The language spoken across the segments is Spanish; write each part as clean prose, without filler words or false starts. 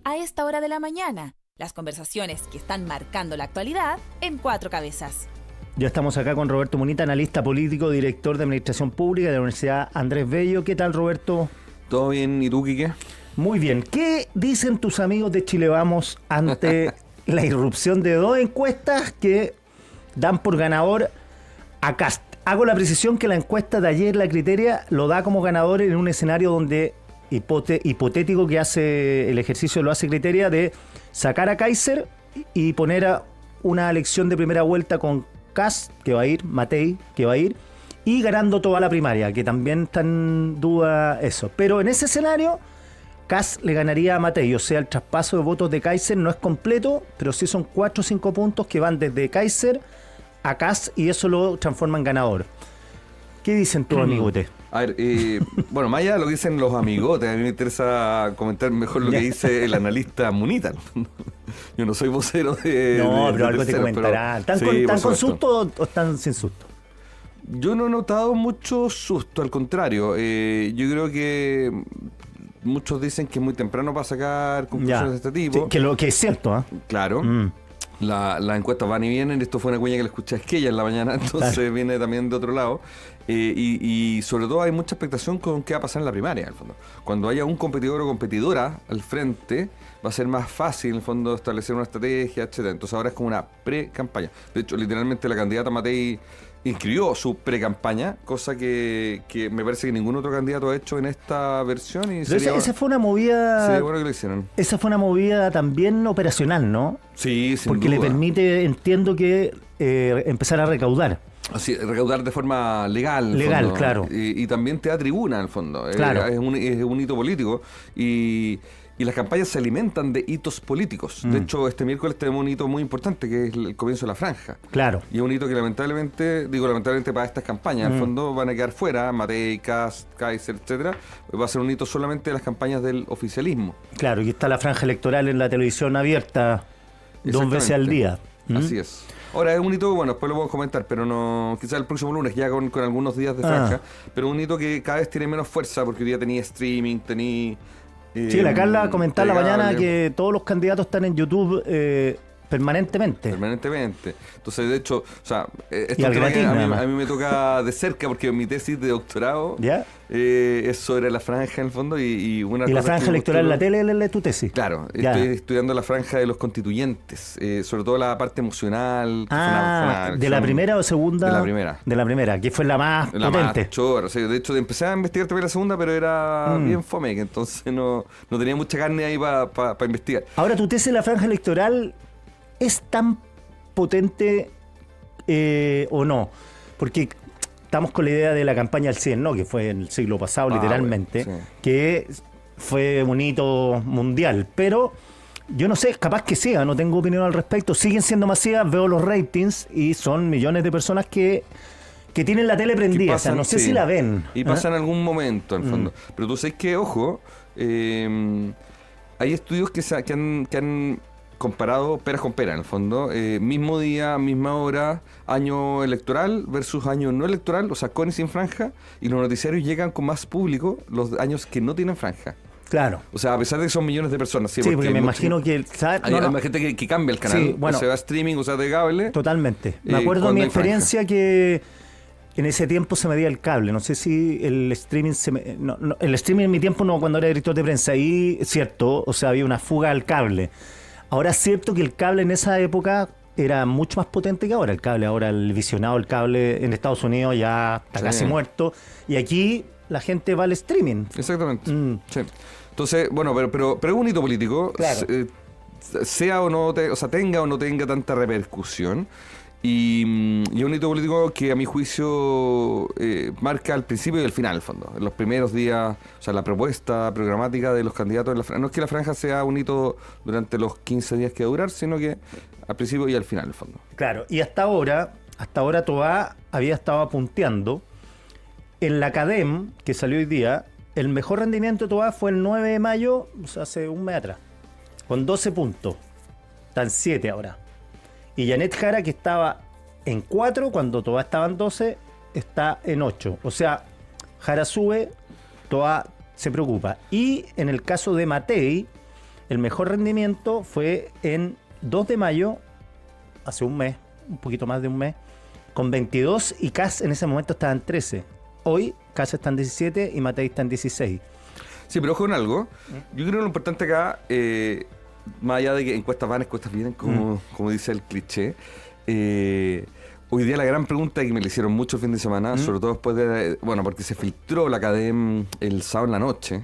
a esta hora de la mañana. Las conversaciones que están marcando la actualidad en Cuatro Cabezas. Ya estamos acá con Roberto Munita, analista político, director de Administración Pública de la Universidad Andrés Bello. ¿Qué tal, Roberto? ¿Todo bien? ¿Y tú, Quique? Muy bien. ¿Qué dicen tus amigos de Chile Vamos ante la irrupción de dos encuestas que dan por ganador a Kast? Hago la precisión que la encuesta de ayer, la Criteria, lo da como ganador en un escenario donde hipotético que hace el ejercicio, lo hace Criteria, de sacar a Kaiser y poner a una elección de primera vuelta con Kast, que va a ir, Matei, que va a ir, y ganando toda la primaria, que también está en duda eso. Pero en ese escenario, Kast le ganaría a Matei, o sea, el traspaso de votos de Kaiser no es completo, pero sí son 4 o 5 puntos que van desde Kaiser a Kast y eso lo transforma en ganador. ¿Qué dicen tus amigotes? A ver, bueno, más allá de lo que dicen los amigotes, a mí me interesa comentar mejor lo que dice el analista Munita. Yo no soy vocero de... No, pero de algo te terceros, comentarán. pero, ¿Están sí, con susto o están sin susto? Yo no he notado mucho susto, al contrario. Yo creo que muchos dicen que es muy temprano para sacar conclusiones de este tipo. Sí, que es cierto, ¿eh? Claro. Las encuestas van y vienen. Esto fue una cuña que le escuché a Esquella en la mañana, entonces claro, viene también de otro lado. Y sobre todo hay mucha expectación con qué va a pasar en la primaria, en el fondo. Cuando haya un competidor o competidora al frente, va a ser más fácil, en el fondo, establecer una estrategia, etcétera. Entonces ahora es como una pre-campaña. De hecho, literalmente la candidata Matei inscribió su pre-campaña, cosa que me parece que ningún otro candidato ha hecho en esta versión. Y esa fue una movida... Sería bueno que lo hicieran. Esa fue una movida también operacional, ¿no? Sí, sin porque duda. Le permite, entiendo que, empezar a recaudar. Así, recaudar de forma legal. Legal, fondo. Claro. Y también te da tribuna, en el fondo. Claro. Es un hito político. Y las campañas se alimentan de hitos políticos. De hecho, este miércoles tenemos un hito muy importante, que es el comienzo de la franja. Claro. Y es un hito que lamentablemente para estas campañas, en el fondo van a quedar fuera, Matei, Kast, Kaiser, etcétera. Va a ser un hito solamente de las campañas del oficialismo. Claro, y está la franja electoral en la televisión abierta 2 veces al día. Así es. Ahora, es un hito, bueno, después lo podemos comentar, pero no, quizás el próximo lunes, ya con algunos días de franja, pero un hito que cada vez tiene menos fuerza, porque hoy día tenía streaming, tenía... Sí, la Carla comentaba en la mañana que todos los candidatos están en YouTube permanentemente. Entonces, de hecho, o sea, y a mí me toca de cerca, porque mi tesis de doctorado es sobre la franja en el fondo. Y la franja electoral en la tele es tu tesis. Claro, estoy estudiando la franja de los constituyentes, sobre todo la parte emocional. ¿De la primera o segunda? De la primera. De la primera, que fue la más potente. Más chorra, o sea, de hecho, empecé a investigar también la segunda, pero era bien fome, que entonces no tenía mucha carne ahí para investigar. Ahora, tu tesis de la franja electoral ¿es tan potente o no? Porque estamos con la idea de la campaña del 100, ¿no? Que fue en el siglo pasado, literalmente, bueno, sí, que fue un hito mundial. Pero yo no sé, capaz que sea, no tengo opinión al respecto. Siguen siendo masivas, veo los ratings y son millones de personas que tienen la tele prendida. Pasan, o sea, no sé si la ven. Y pasa en algún momento, en el fondo. Pero tú sabes que, ojo, hay estudios que han comparado peras con peras, en el fondo. Mismo día, misma hora, año electoral versus año no electoral, o sea, con y sin franja, y los noticiarios llegan con más público los años que no tienen franja. Claro. O sea, a pesar de que son millones de personas. Sí, porque me imagino que... Hay más gente que cambia el canal, sí, bueno, o sea, va streaming, o sea, de cable. Totalmente. Me acuerdo de mi experiencia franja, que en ese tiempo se medía el cable. No sé si el streaming el streaming en mi tiempo no, cuando era director de prensa. Ahí, cierto, o sea, había una fuga al cable. Ahora es cierto que el cable en esa época era mucho más potente que ahora. El cable, ahora el visionado, el cable en Estados Unidos ya está casi muerto. Y aquí la gente va al streaming. Exactamente. Sí. Entonces, bueno, pero es un hito político. Claro. Sea o no, tenga o no tenga tanta repercusión. Y un hito político que a mi juicio marca el principio y el final, al fondo. En los primeros días, o sea, la propuesta programática de los candidatos en la franja. No es que la franja sea un hito durante los 15 días que va a durar, sino que al principio y al final, al fondo. Claro, y hasta ahora Toá había estado punteando. En la CADEM, que salió hoy día, el mejor rendimiento de Toá fue el 9 de mayo, o sea, hace un mes atrás, con 12 puntos. Están 7 ahora. Y Janet Jara, que estaba en 4 cuando Toá estaba en 12, está en 8. O sea, Jara sube, Toá se preocupa. Y en el caso de Matei, el mejor rendimiento fue en 2 de mayo, hace un mes, un poquito más de un mes, con 22 y Kast en ese momento estaba en 13. Hoy Kast está en 17 y Matei está en 16. Sí, pero ojo con algo. Yo creo que lo importante acá, más allá de que encuestas van, encuestas vienen, como dice el cliché, hoy día la gran pregunta que me le hicieron mucho el fin de semana, sobre todo después de, bueno, porque se filtró la CADEM el sábado en la noche,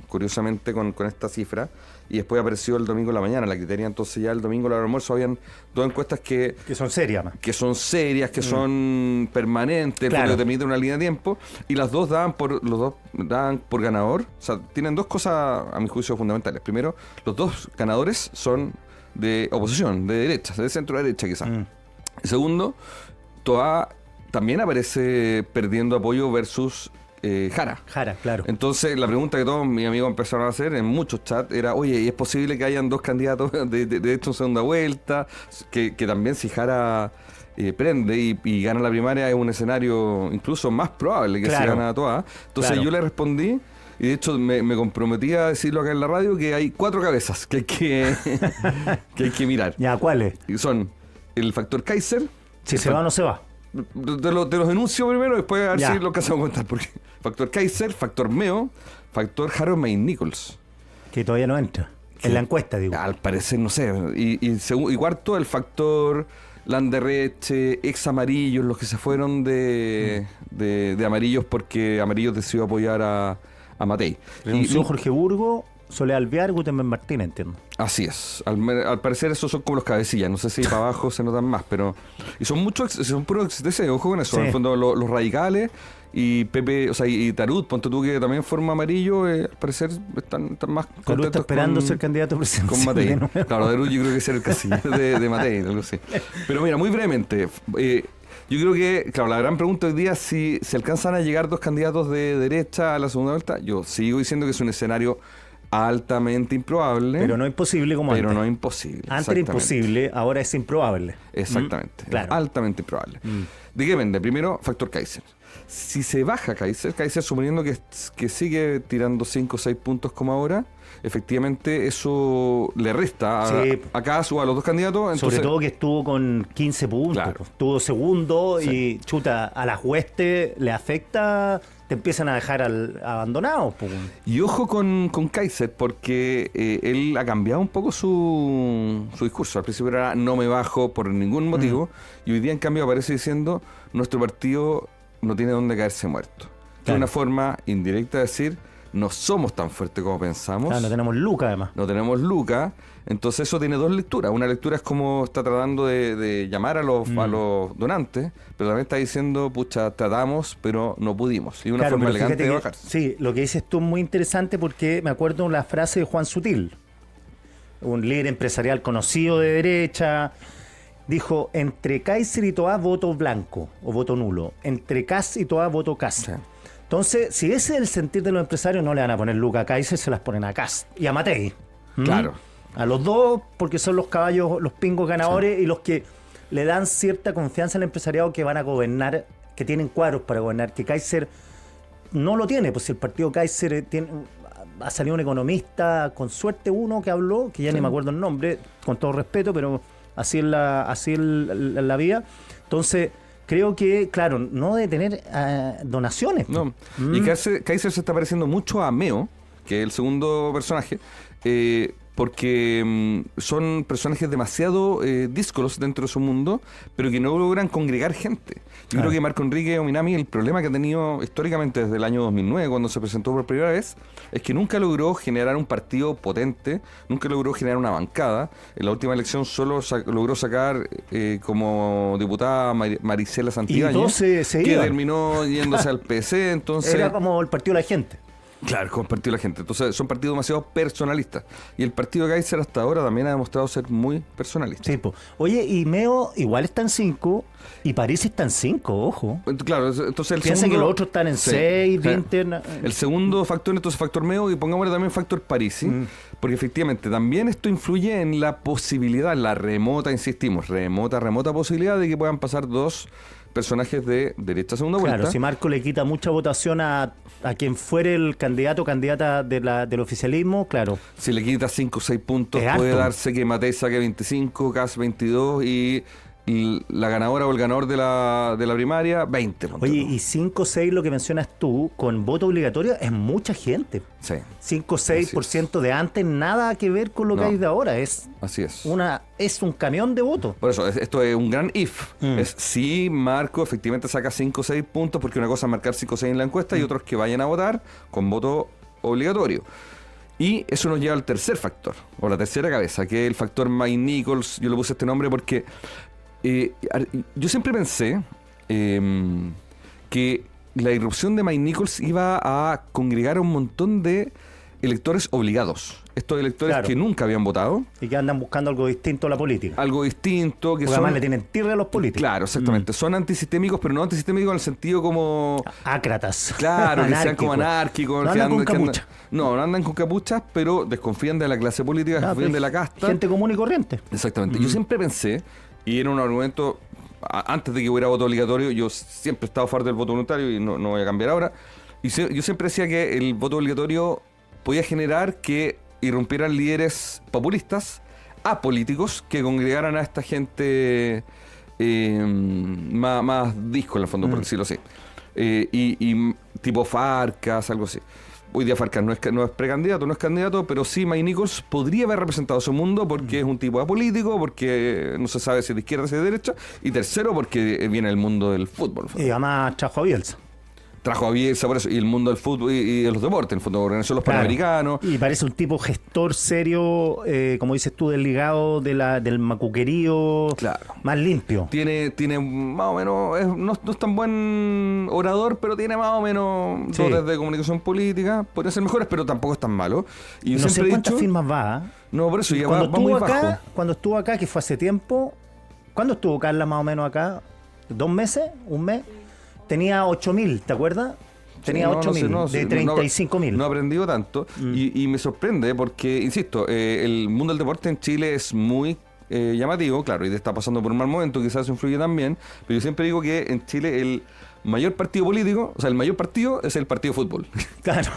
curiosamente con esta cifra, y después apareció el domingo en la mañana la criteria. Entonces ya el domingo a la hora del almuerzo habían 2 encuestas que son serias, man. Que son serias, que son permanentes, Claro. porque te permiten una línea de tiempo, y los dos daban por ganador. O sea, tienen 2 cosas a mi juicio fundamentales. Primero, los 2 ganadores son de oposición, de derecha, de centro derecha quizás. Segundo, Toá también aparece perdiendo apoyo versus Jara. Jara, claro. Entonces, la pregunta que todos mis amigos empezaron a hacer en muchos chats era, oye, ¿y es posible que hayan 2 candidatos de hecho en segunda vuelta? Que también si Jara prende y gana la primaria es un escenario incluso más probable que Claro. se gana Toá. Entonces Claro. yo le respondí, y de hecho me comprometí a decirlo acá en la radio, que hay 4 cabezas que hay que mirar. Ya, ¿cuáles? Y son el factor Kaiser. Si se va o no se va. Te los denuncio primero, después a ver Ya. si lo alcanzamos a contar. Porque factor Kaiser, factor Meo, factor Harold May Nichols. Que todavía no entra. ¿Qué? En la encuesta, digo. Al parecer, no sé. Y cuarto, el factor Landerreche, ex amarillos, los que se fueron de amarillos porque Amarillos decidió apoyar a Matei. Renunció Jorge Burgo, Soledad Alvear, Gutenberg Martínez, entiendo. Así es. Al parecer esos son como los cabecillas. No sé si para abajo se notan más, pero... Y son muchos, son puros XTC, ojo con eso. Sí. En el fondo, los radicales y Pepe, o sea, y Tarut, ponte tú que también forma amarillo, al parecer están más Tarut contentos está esperando con- ser candidato presidencial. con Matei. de nuevo. Claro, Tarut yo creo que es el casillero de Matei, algo así. Pero mira, muy brevemente, yo creo que, claro, la gran pregunta hoy día es si se alcanzan a llegar 2 candidatos de derecha a la segunda vuelta. Yo sigo diciendo que es un escenario altamente improbable. Pero no imposible como Pero antes. no imposible. Antes era exactamente. imposible, ahora es improbable. Exactamente. Claro. Altamente improbable. ¿De qué depende? Primero, factor Kaiser. Si se baja Kaiser suponiendo que sigue tirando 5 o 6 puntos como ahora, efectivamente eso le resta Sí. a Kass o a los 2 candidatos. Entonces, Sobre todo que estuvo con 15 puntos. Claro. Pues. Estuvo segundo Sí. y chuta, a las huestes le afecta, te empiezan a dejar abandonados. Pues. Y ojo con Kaiser, porque él ha cambiado un poco su discurso. Al principio era no me bajo por ningún motivo, y hoy día en cambio aparece diciendo nuestro partido no tiene dónde caerse muerto. Es Claro. una forma indirecta de decir no somos tan fuertes como pensamos. Claro, no tenemos Luca además. No tenemos Luca, entonces eso tiene 2 lecturas. Una lectura es como está tratando de llamar a los donantes, pero también está diciendo, pucha, tratamos, pero no pudimos. Y una Claro, forma pero elegante fíjate de que- bajarse. Sí, lo que dices tú es muy interesante porque me acuerdo la frase de Juan Sutil, un líder empresarial conocido de derecha. Dijo, entre Kaiser y Toá voto blanco o voto nulo. Entre Kast y Toá voto Kast. Sí. Entonces, si ese es el sentir de los empresarios, no le van a poner Luca a Kaiser, se las ponen a Kast y a Matei. Claro. A los dos, porque son los caballos, los pingos ganadores y los que le dan cierta confianza al empresariado que van a gobernar, que tienen cuadros para gobernar, que Kaiser no lo tiene, pues si el partido Kaiser ha salido un economista, con suerte uno que habló, que ya ni me acuerdo el nombre, con todo respeto, pero así es la vía. Entonces, creo que, claro, no de tener donaciones. No. Y Kaiser se está pareciendo mucho a Meo, que es el segundo personaje, porque son personajes demasiado díscolos dentro de su mundo, pero que no logran congregar gente. Yo Claro. creo que Marco Enrique Ominami, el problema que ha tenido históricamente desde el año 2009, cuando se presentó por primera vez, es que nunca logró generar un partido potente, nunca logró generar una bancada. En la última elección solo logró sacar como diputada Marisela Santibáñez, todos se que iban. terminó yéndose al PC, entonces... Era como el partido de la gente. Claro, con el partido de la gente. Entonces son partidos demasiado personalistas. Y el partido de Kaiser hasta ahora también ha demostrado ser muy personalista. Sí, po. Oye, y Meo igual está en 5 y París está en 5, ojo. Claro, entonces el Piensa segundo... que los otros están en Sí, 6, sí. 20. El segundo factor, entonces factor Meo, y pongámosle también factor Parisi, porque efectivamente también esto influye en la posibilidad, en la remota, insistimos, remota posibilidad de que puedan pasar 2 personajes de derecha segunda vuelta. Claro, si Marco le quita mucha votación a quien fuere el candidato o candidata del oficialismo, claro. Si le quita 5 o 6 puntos, Es puede harto. darse que Matei saque 25, Kast 22 y la ganadora o el ganador de la primaria, 20. Oye, y 5 o 6, lo que mencionas tú, con voto obligatorio, es mucha gente. Sí, 5 o 6% de antes, nada que ver con lo que No. hay de ahora. Es así es. un camión de votos. Por eso, esto es un gran if. Es si Marco efectivamente saca 5 o 6 puntos, porque una cosa es marcar 5 o 6 en la encuesta y otros que vayan a votar con voto obligatorio. Y eso nos lleva al tercer factor, o la tercera cabeza, que es el factor Mike Nichols. Yo le puse este nombre porque yo siempre pensé que la irrupción de Mike Nichols iba a congregar a un montón de electores obligados. Estos electores Claro. que nunca habían votado, Y que andan buscando algo distinto a la política. algo distinto, que Porque son... además le tienen tirre a los políticos. Claro, exactamente. Son antisistémicos, pero no antisistémicos en el sentido como... Ácratas. Claro, que sean como Anárquicos. anárquicos. No que andan con que capucha. no andan con capuchas, pero desconfían de la clase política, Ah, desconfían pues, de la casta. Gente común y corriente. Exactamente. Yo siempre pensé, y era un argumento, antes de que hubiera voto obligatorio, yo siempre he estado a favor del voto voluntario y no voy a cambiar ahora. Y yo siempre decía que el voto obligatorio podía generar que irrumpieran líderes populistas apolíticos que congregaran a esta gente más disco en el fondo, por decirlo así. Y tipo Farcas, algo así. Hoy día Farcas no es precandidato, no es candidato, pero sí Mike Nichols podría haber representado su mundo porque es un tipo apolítico, porque no se sabe si es de izquierda o si es de derecha, y tercero porque viene del mundo del fútbol. Y además trajo a Bielsa. Trajo a Bielsa por eso, y el mundo del fútbol y de los deportes, en el fondo organizó los Claro. Panamericanos. Y parece un tipo gestor serio, como dices tú, del ligado del macuquerío, Claro. más limpio. Tiene más o menos, no es tan buen orador, pero tiene más o menos Sí. dotes de comunicación política. Podrían ser mejores, pero tampoco es tan malo. Y yo No sé siempre he cuántas dicho, firmas va. ¿Eh? no, por eso ya Cuando va muy estuvo acá, bajo. que fue hace tiempo, ¿cuándo estuvo Carla más o menos acá? ¿2 meses? ¿1 mes? Tenía 8.000, ¿te acuerdas? Tenía Sí, no 8.000, sé, no de sé, 35.000. No he aprendido tanto y me sorprende porque, insisto, el mundo del deporte en Chile es muy llamativo, claro, y está pasando por un mal momento, quizás eso influye también, pero yo siempre digo que en Chile el mayor partido político, o sea, el mayor partido es el partido de fútbol. Claro.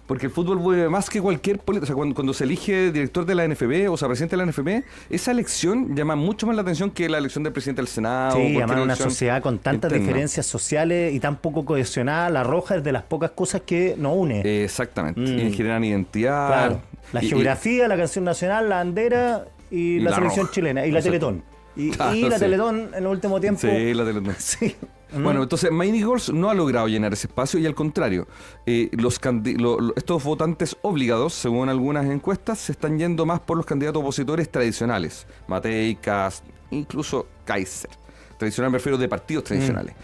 Porque el fútbol mueve más que cualquier político. O sea, cuando se elige director de la NFP, o sea, presidente de la NFP, esa elección llama mucho más la atención que la elección del presidente del Senado. Sí, cualquier además una elección sociedad con tantas interna. diferencias sociales y tan poco cohesionada, La Roja es de las pocas cosas que nos une. Exactamente. Y generan identidad. Claro. La geografía, la canción nacional, la bandera y la la selección roja. chilena y la Exacto. Teletón. Y Claro, la sí. Teletón en el último tiempo. Sí, la Teletón. Sí. Bueno, entonces Mike Nichols no ha logrado llenar ese espacio y al contrario, estos votantes obligados, según algunas encuestas, se están yendo más por los candidatos opositores tradicionales. Matei, Kast, incluso Kaiser. Tradicional me refiero de partidos tradicionales.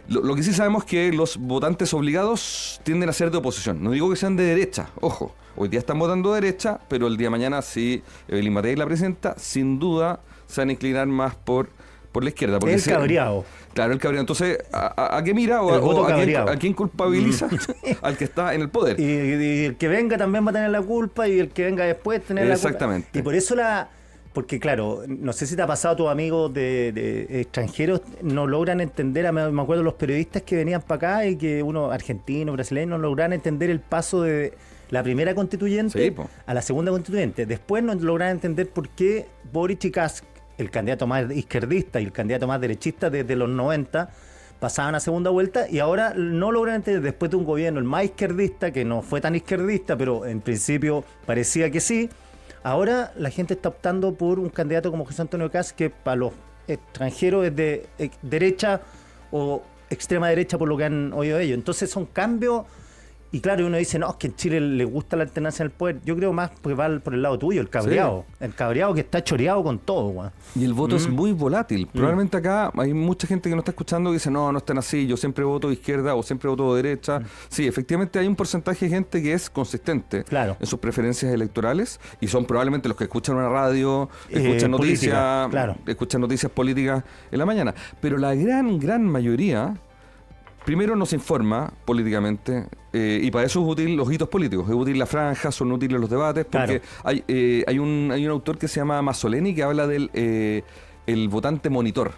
Lo que sí sabemos es que los votantes obligados tienden a ser de oposición. No digo que sean de derecha, ojo. Hoy día están votando de derecha, pero el día de mañana, si Evelyn Matei es la presidenta, sin duda se van a inclinar más por la izquierda. Porque El cabreado. Claro, el cabreado. Entonces, ¿a qué mira El voto o cabreado. a quién culpabiliza? Al que está en el poder. Y el que venga también va a tener la culpa y el que venga después tener la culpa. Exactamente. Y por eso porque claro, no sé si te ha pasado a tus amigos de extranjeros, no logran entender, me acuerdo los periodistas que venían para acá y que uno, argentino, brasileño, no logran entender el paso de la primera constituyente Sí, po. a la segunda constituyente. Después no logran entender por qué Boric y Kast, el candidato más izquierdista y el candidato más derechista desde los 90, pasaban a segunda vuelta y ahora no logran entender, después de un gobierno el más izquierdista, que no fue tan izquierdista, pero en principio parecía que sí, ahora la gente está optando por un candidato como José Antonio Kast, que para los extranjeros es de derecha o extrema derecha por lo que han oído ellos. Entonces son cambios. Y claro, uno dice, no, es que en Chile le gusta la alternancia en el poder. Yo creo más porque va por el lado tuyo, el cabreado. Sí. El cabreado que está choreado con todo, weón. Y el voto es muy volátil. Probablemente acá hay mucha gente que no está escuchando que dice, no están así, yo siempre voto de izquierda o siempre voto de derecha. Sí, efectivamente hay un porcentaje de gente que es consistente Claro. en sus preferencias electorales y son probablemente los que escuchan una radio, escuchan política, noticias, claro. escuchan noticias políticas en la mañana. Pero la gran mayoría, primero no se informa políticamente y para eso es útil los hitos políticos, es útil la franja, son útiles los debates, porque Claro. hay un autor que se llama Mazzoleni que habla del el votante monitor,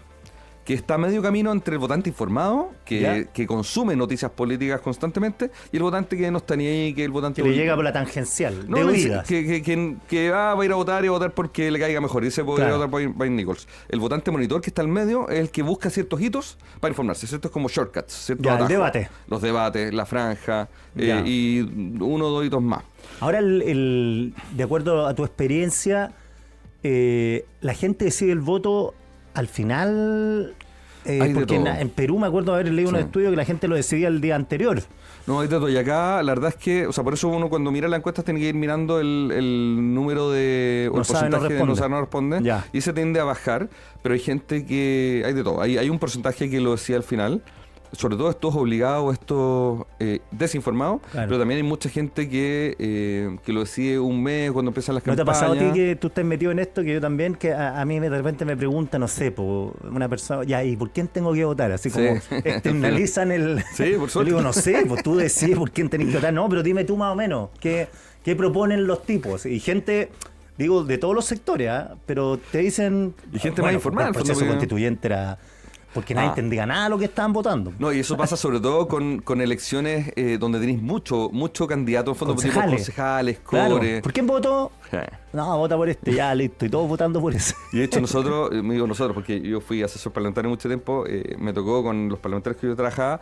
que está a medio camino entre el votante informado, Ya. que consume noticias políticas constantemente, y el votante que no está ni ahí, que el votante... Que le llega por la tangencial, No, de no, oídas. que va a ir a votar y a votar porque le caiga mejor. Y dice, podría Claro. votar por Brian Nichols. El votante monitor que está al medio es el que busca ciertos hitos para informarse. Ciertos como shortcuts, ciertos Ya, el atajos. debate. Los debates, la franja, Ya. y uno o dos hitos más. Ahora, de acuerdo a tu experiencia, la gente decide el voto al final, Hay de porque todo. en Perú me acuerdo haber leído un Sí. estudio que la gente lo decidía el día anterior. No, hay de todo. Y acá la verdad es que, o sea, por eso uno cuando mira la encuesta tiene que ir mirando el número de, o No el sabe, no porcentaje de responde. no sabe, no responde, Ya. y se tiende a bajar, pero hay gente que, hay de todo. Hay un porcentaje que lo decía al final, sobre todo estos obligados, estos desinformados, Claro. pero también hay mucha gente que lo decide un mes cuando empiezan las ¿No te ha campañas. pasado a ti que tú estés metido en esto? Que yo también, que a mí de repente me pregunta, no sé, por una persona, ya, ¿y por quién tengo que votar? Así como Sí. externalizan el... Sí, por Yo suerte. digo, no sé, pues tú decides por quién tenés que votar. No, pero dime tú más o menos, ¿qué proponen los tipos? Y gente... Digo, de todos los sectores, ¿ah? Pero te dicen... Y gente más informada, El al fondo, proceso porque- constituyente era... Porque nadie Ah. entendía nada de lo que estaban votando. No, y eso pasa sobre todo con elecciones donde tenéis mucho candidato, en fondo, tipo concejales, Claro. core. ¿Por quién votó? No, vota por este, ya, listo. Y todos votando por ese. Y de hecho nosotros, me digo nosotros, porque yo fui asesor parlamentario mucho tiempo, me tocó con los parlamentarios que yo trabajaba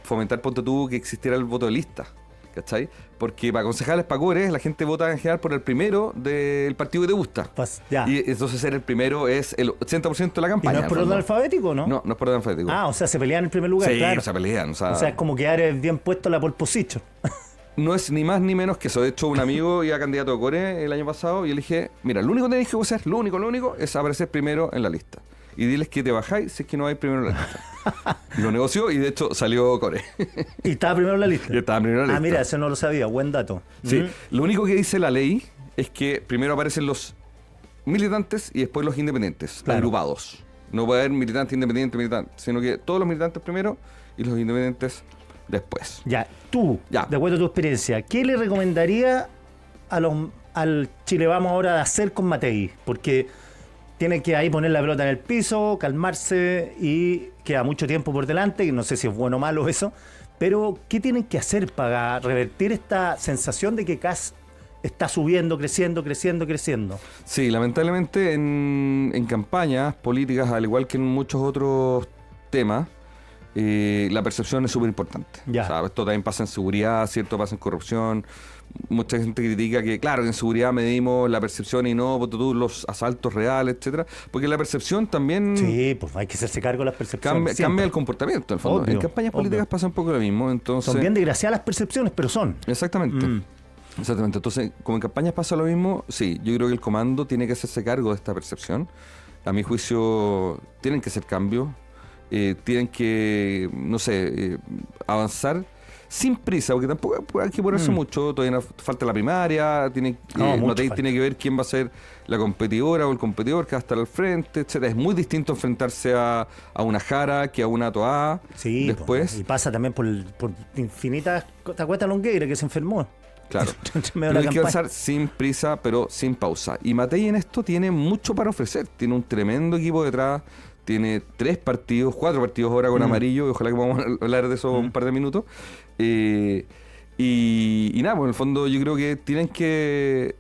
fomentar, ponte tú, que existiera el voto de lista, ¿cachai? Porque para concejales, para cores, la gente vota en general por el primero del partido que te gusta. Ya. Y entonces ser el primero es el 80% de la ¿Y campaña. no es por orden alfabético, no? No, no es por orden alfabético. Ah, o sea, se pelean en el primer lugar, sí, claro. se pelean. O sea, Es como quedar bien puesto la pole position. no es ni más ni menos que eso. De hecho, un amigo iba candidato a core el año pasado y yo le dije, mira, lo único que tenéis que hacer, lo único, es aparecer primero en la lista. Y diles que te bajáis si es que no hay primero en la lista. Y lo negoció y de hecho salió core. Y estaba primero en la lista. Y estaba primero en la Ah, lista. mira, eso no lo sabía. Buen dato. Sí, Mm. lo único que dice la ley es que primero aparecen los militantes y después los independientes, Claro. agrupados. No puede haber militante, militante, sino que todos los militantes primero y los independientes después. Ya, tú, Ya. de acuerdo a tu experiencia, ¿qué le recomendaría al Chile Vamos ahora de hacer con Matei? Porque tiene que ahí poner la pelota en el piso, calmarse y queda mucho tiempo por delante, que no sé si es bueno o malo eso, pero ¿qué tienen que hacer para revertir esta sensación de que Kast está subiendo, creciendo? Sí, lamentablemente en campañas políticas, al igual que en muchos otros temas, la percepción es súper importante. Ya. O sea, esto también pasa en seguridad, ¿cierto? Pasa en corrupción. Mucha gente critica que, claro, que en seguridad medimos la percepción y no ponte tú, los asaltos reales, etcétera, porque la percepción también Sí, pues hay que hacerse cargo de las percepciones. siempre. cambia el comportamiento, en el fondo. Obvio, En campañas obvio. políticas pasa un poco lo mismo, entonces... Son bien desgraciadas las percepciones, pero son. Exactamente. Mm. Exactamente. Entonces, como en campañas pasa lo mismo, sí, yo creo que el comando tiene que hacerse cargo de esta percepción. A mi juicio, tienen que hacer cambios, tienen que, no sé, avanzar sin prisa, porque tampoco hay que ponerse mucho, todavía falta la primaria, Mucho Matei falta. tiene que ver quién va a ser la competidora o el competidor que va a estar al frente, etcétera. Es muy distinto enfrentarse a una Jara que a una Toá Sí, después. po, y pasa también por infinitas... ¿Te acuerdas Longueira que se enfermó? Claro. Entre medio de Pero la hay que campaña. avanzar sin prisa, pero sin pausa. Y Matei en esto tiene mucho para ofrecer. Tiene un tremendo equipo detrás. Tiene 4 partidos ahora con amarillo. Y ojalá que podamos hablar de eso un par de minutos. Y nada, pues en el fondo yo creo que tienen que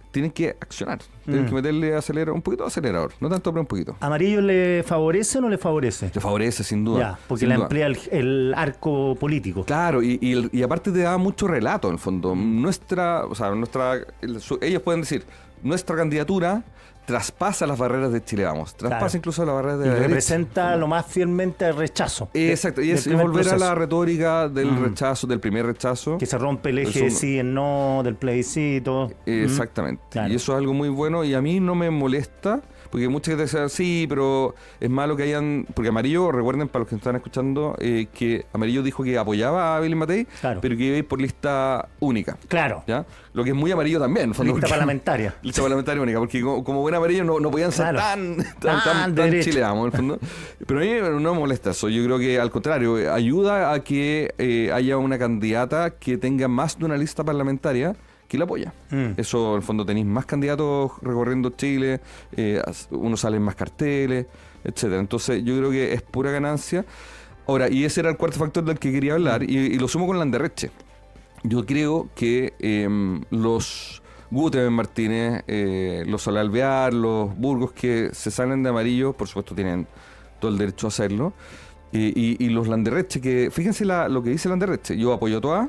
accionar. Tienen que meterle un poquito de acelerador. No tanto, pero un poquito. ¿Amarillo le favorece o no le favorece? Le favorece, sin duda. Ya, porque sin le duda. amplía el arco político. Claro, y aparte te da mucho relato, en el fondo. Ellos pueden decir, nuestra candidatura traspasa las barreras de Chile Vamos, traspasa Claro. incluso las barreras de Y la derecha. representa lo más fielmente el rechazo. Exacto, y del es primer volver a proceso. la retórica del rechazo, del primer rechazo. Que se rompe el eje de Eso- sí en no, del plebiscito. Exactamente. Claro. Y eso es algo muy bueno y a mí no me molesta, porque mucha gente dice, sí, pero es malo que hayan... Porque Amarillo, recuerden para los que están escuchando, que Amarillo dijo que apoyaba a Billy Matei, Claro. pero que iba a ir por lista única. Claro, ¿Ya? Lo que es muy amarillo también. en el fondo, lista porque- parlamentaria. Lista parlamentaria única, porque como buen amarillo no podían ser Claro. tan derecha. chileamos, en el fondo. Pero a mí no me molesta eso. Yo creo que al contrario, ayuda a que haya una candidata que tenga más de una lista parlamentaria que la apoya. Eso, en el fondo, tenéis más candidatos recorriendo Chile, uno salen más carteles, etcétera. Entonces, yo creo que es pura ganancia. Ahora, y ese era el cuarto factor del que quería hablar, y lo sumo con Landerreche. Yo creo que los Guteberg Martínez, los Solalvear, los Burgos que se salen de amarillo, por supuesto tienen todo el derecho a hacerlo, y los Landerreche, que fíjense lo que dice Landerreche, yo apoyo a Toa,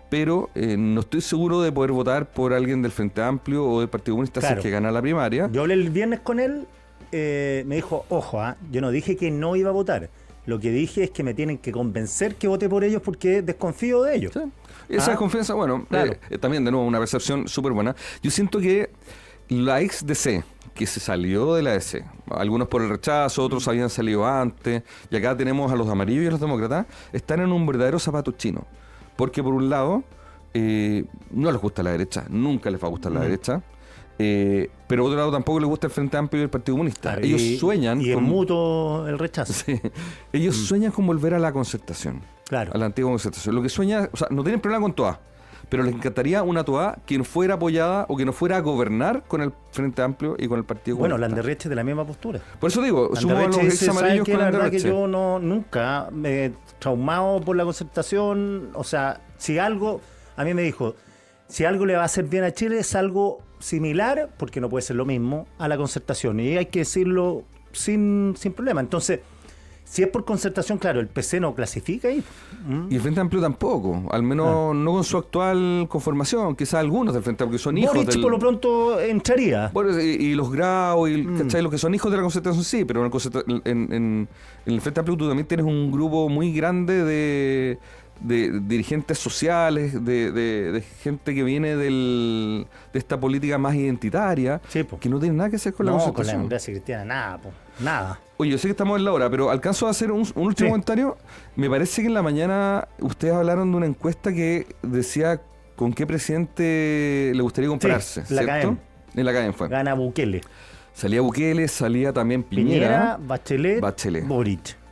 pero no estoy seguro de poder votar por alguien del Frente Amplio o del Partido Comunista si es que gana la primaria. Yo hablé el viernes con él, me dijo, ojo, yo no dije que no iba a votar. Lo que dije es que me tienen que convencer que vote por ellos porque desconfío de ellos. Sí. Esa desconfianza, bueno, claro. También de nuevo una percepción súper buena. Yo siento que la ex DC, que se salió de la DC, algunos por el rechazo, otros habían salido antes, y acá tenemos a los amarillos y a los demócratas, están en un verdadero zapato chino. Porque por un lado, no les gusta la derecha, nunca les va a gustar la derecha. Pero por otro lado tampoco les gusta el Frente Amplio y el Partido Comunista. Claro, ellos sueñan y es mutuo el rechazo. Sí, ellos sueñan con volver a la concertación, claro, a la antigua concertación. Lo que sueña, o sea, no tienen problema con Toa, pero les encantaría una Toa que no fuera apoyada o que no fuera a gobernar con el Frente Amplio y con el Partido Comunista. Bueno, Landerreche de la misma postura. Por eso digo, sumo a los ex amarillos con la verdad que Landerreche. yo nunca me he traumado por la concertación. O sea, si algo, a mí me dijo, si algo le va a hacer bien a Chile es algo similar, porque no puede ser lo mismo, a la concertación. Y hay que decirlo sin problema. Entonces, si es por concertación, claro, el PC no clasifica ahí. Y el Frente Amplio tampoco, al menos no con su actual conformación. Quizás algunos del Frente Amplio que son hijos Boric por lo pronto entraría. Bueno, y los Grau, ¿cachai? Los que son hijos de la concertación sí, pero en el Frente Amplio tú también tienes un grupo muy grande de dirigentes sociales, de gente que viene de esta política más identitaria, sí, que no tiene nada que hacer con la con concertación. la democracia cristiana, nada, nada. Oye, yo sé que estamos en la hora, pero alcanzo a hacer un último comentario. Me parece que en la mañana ustedes hablaron de una encuesta que decía con qué presidente le gustaría compararse, sí, ¿cierto? En la CADEM fue. Gana Bukele. Salía Bukele, salía también Piñera, Bachelet,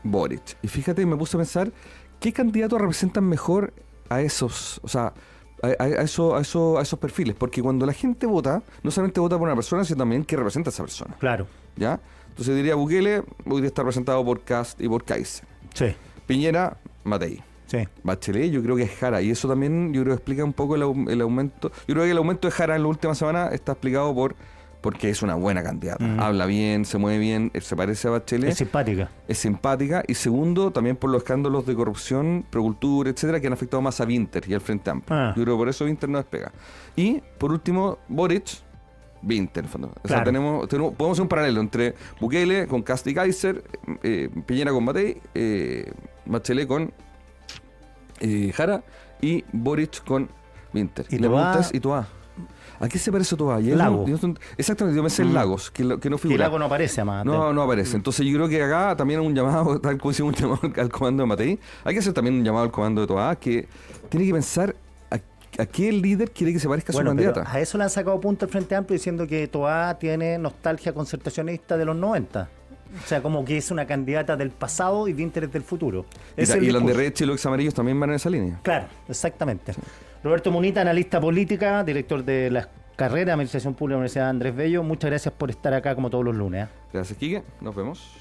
Boric. Y fíjate, me puse a pensar, ¿qué candidatos representan mejor a esos, o sea, a esos perfiles? Porque cuando la gente vota, no solamente vota por una persona, sino también que representa a esa persona. Claro. ¿Ya? Entonces diría Bukele, podría estar representado por Kast y por Kaiser. Sí. Piñera, Matei. Sí. Bachelet, yo creo que es Jara. Y eso también, yo creo que explica un poco el aumento. Yo creo que el aumento de Jara en la última semana está explicado porque es una buena candidata. Habla bien, se mueve bien, se parece a Bachelet. Es simpática. Y segundo, también por los escándalos de corrupción, Procultura, etcétera, que han afectado más a Winter y al Frente Amplio. Yo creo que por eso Winter no despega. Y, por último, Boric, Winter, en el fondo. O sea, podemos hacer un paralelo entre Bukele con Kast y Kaiser, Piñera con Matei, Bachelet con Jara y Boric con Winter. Y la pregunta es, ¿y Toa? ¿A qué se parece Toa? Lago. Exactamente, yo pensé en Lagos, que no figura. Que Lago no aparece, además. No aparece. Entonces yo creo que acá también un llamado, tal como hicimos un llamado al comando de Matei, hay que hacer también un llamado al comando de Toa, que tiene que pensar a qué líder quiere que se parezca a su candidata. A eso le han sacado punto el Frente Amplio diciendo que Toa tiene nostalgia concertacionista de los 90. O sea, como que es una candidata del pasado y de interés del futuro. Y Landerreche y los ex amarillos también van en esa línea. Claro, exactamente. Sí. Roberto Munita, analista política, director de la carrera de Administración Pública de la Universidad Andrés Bello. Muchas gracias por estar acá como todos los lunes. Gracias, Quique. Nos vemos.